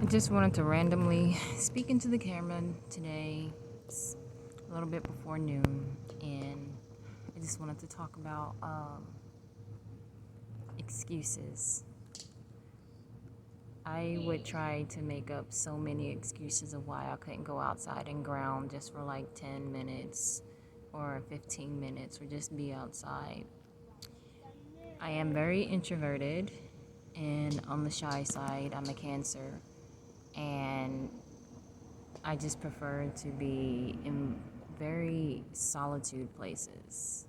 I just wanted to randomly speak into the camera today. It's a little bit before noon, and I just wanted to talk about excuses. I would try to make up so many excuses of why I couldn't go outside and ground just for like 10 minutes or 15 minutes or just be outside. I am very introverted and on the shy side. I'm a Cancer, and I just prefer to be in very solitude places.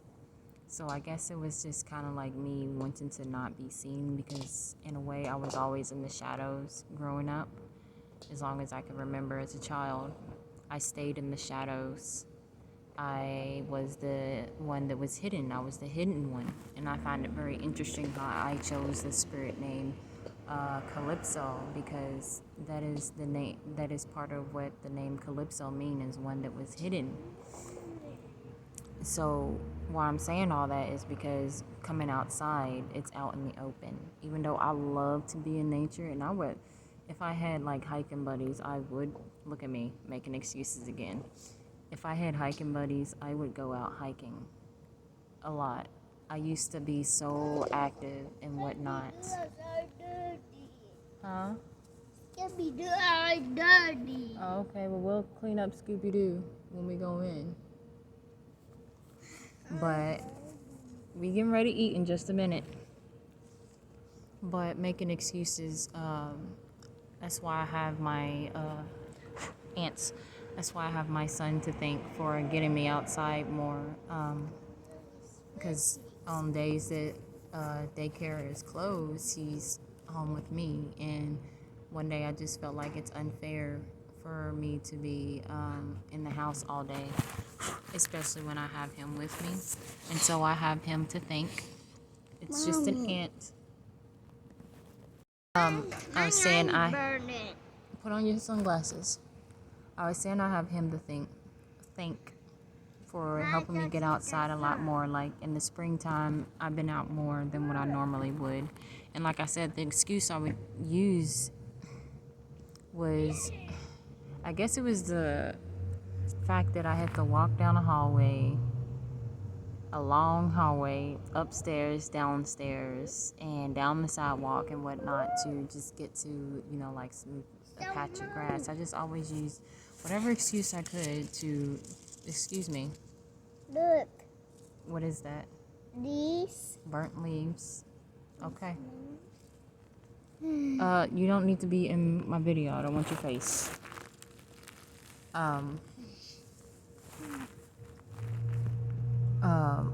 So I guess it was just kind of like me wanting to not be seen, because in a way I was always in the shadows growing up. As long as I can remember as a child, I stayed in the shadows. I was the one that was hidden. I was the hidden one. And I find it very interesting how I chose the spirit name Calypso, because that is the name, that is part of what the name Calypso means, is one that was hidden. So why I'm saying all that is because coming outside, it's out in the open. Even though I love to be in nature, and I would, if I had like hiking buddies, I would, look at me making excuses again. If I had hiking buddies, I would go out hiking a lot. I used to be so active and whatnot. Huh? Dirty. Oh, okay, well, we'll clean up Scooby Doo when we go in. But we getting ready to eat in just a minute. But making excuses, that's why I have my aunts. That's why I have my son to thank for getting me outside more. Because on days that daycare is closed, he's home with me. And one day I just felt like it's unfair for me to be in the house all day, especially when I have him with me. And so I have him to thank. It's just an ant. I was saying put on your sunglasses. I was saying I have him to thank for helping me get outside a lot more. Like in the springtime, I've been out more than what I normally would. And like I said, the excuse I would use was, I guess it was the fact that I had to walk down a long hallway, upstairs, downstairs, and down the sidewalk and whatnot to just get to, like a patch of grass. I just always used whatever excuse I could to, excuse me. Look. What is that? These. Burnt leaves. Okay. You don't need to be in my video. I don't want your face.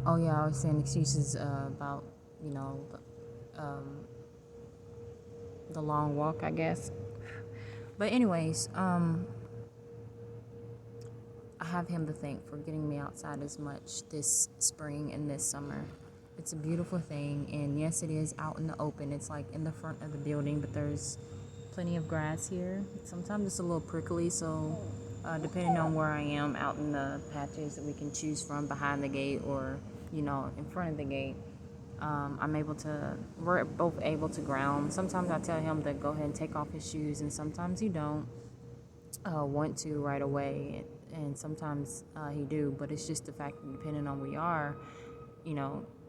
Oh yeah, I was saying excuses about, the long walk, I guess. But anyways, I have him to thank for getting me outside as much this spring and this summer. It's a beautiful thing, and yes, it is out in the open. It's like in the front of the building, but there's plenty of grass here. Sometimes it's a little prickly, so depending on where I am out in the patches that we can choose from behind the gate or, in front of the gate, we're both able to ground. Sometimes I tell him to go ahead and take off his shoes, and sometimes he don't want to right away, and sometimes he do, but it's just the fact that depending on where we are,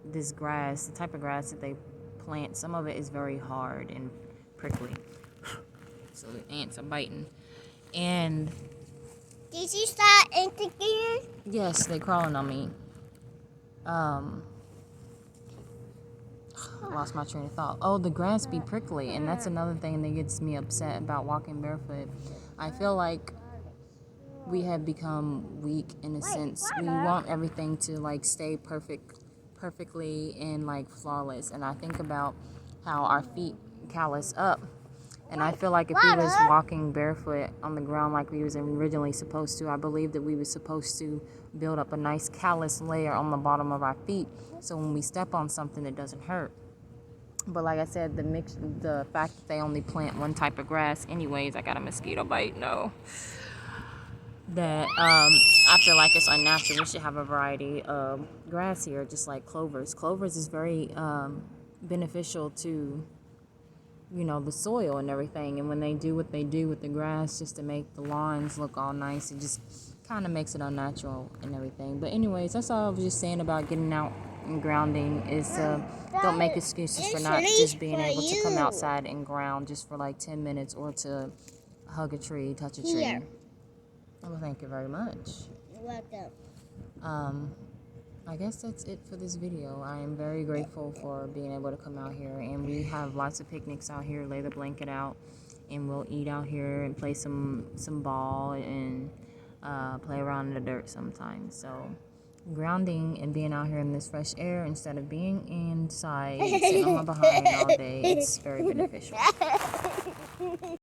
this grass, the type of grass that they plant, some of it is very hard and prickly. So the ants are biting. And did you start ant again? yes, they crawling on me. I lost my train of thought. Oh, the grass be prickly, and that's another thing that gets me upset about walking barefoot. I feel like we have become weak in a sense. We want everything to like stay perfectly and like flawless. And I think about how our feet callus up. And I feel like if we was walking barefoot on the ground like we was originally supposed to, I believe that we were supposed to build up a nice callus layer on the bottom of our feet, so when we step on something, it doesn't hurt. But like I said, the fact that they only plant one type of grass, anyways, I got a mosquito bite. No, that I feel like it's unnatural. We should have a variety of grass here, just like clovers. Clovers is very beneficial to you know, the soil and everything. And when they do what they do with the grass just to make the lawns look all nice, it just kind of makes it unnatural and everything. But anyways, that's all I was just saying about getting out and grounding is don't make excuses for not just being able to come outside and ground just for like 10 minutes or to hug a tree, touch a tree. Here. Well, thank you very much. You're welcome. I guess that's it for this video. I am very grateful for being able to come out here, and we have lots of picnics out here. Lay the blanket out and we'll eat out here and play some ball and play around in the dirt sometimes. So grounding and being out here in this fresh air instead of being inside sitting on my behind all day, it's very beneficial.